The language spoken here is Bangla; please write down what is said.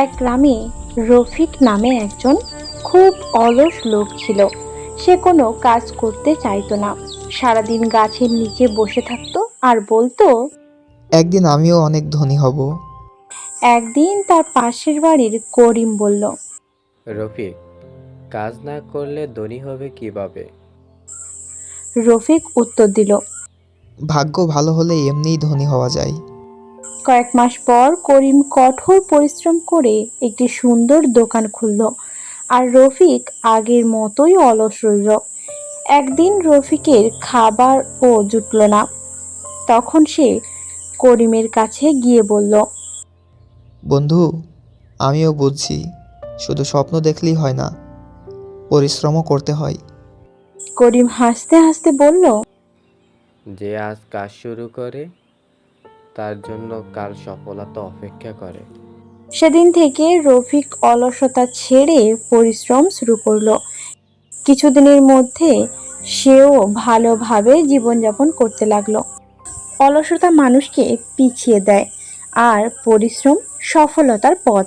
এক গ্রামে রফিক নামে একজন খুব অলস লোক ছিল। সে কোনো কাজ করতে চাইতো না। সারাদিন গাছের নিচে বসে থাকতো আর বলতো। একদিন আমিও অনেক ধনী হব। একদিন তার পাশের বাড়ির করিম বলল। রফিক, কাজ না করলে ধনী হবে কিভাবে? রফিক উত্তর দিল। ভাগ্য ভালো হলে এমনিই ধনী হওয়া যায়। কয়েক মাস পর করিম কঠোর পরিশ্রম করে একটি সুন্দর দোকান খুলল, আর রফিক আগের মতোই অলস রইল। একদিন রফিকের খাবার ও জুটল না। তখন সে করিমের কাছে গিয়ে বলল। বন্ধু, আমিও বুঝছি, শুধু স্বপ্ন দেখলেই হয় না, পরিশ্রমও করতে হয়। করিম হাসতে হাসতে বলল। যে আজ কাজ শুরু করে তার জন্য কাল সফলতা অপেক্ষা করে। সেদিন থেকে রফিক অলসতা ছেড়ে পরিশ্রম শুরু করলো। কিছুদিনের মধ্যে সেও ভালোভাবে জীবনযাপন করতে লাগলো। অলসতা মানুষকে পিছিয়ে দেয়, আর পরিশ্রম সফলতার পথ।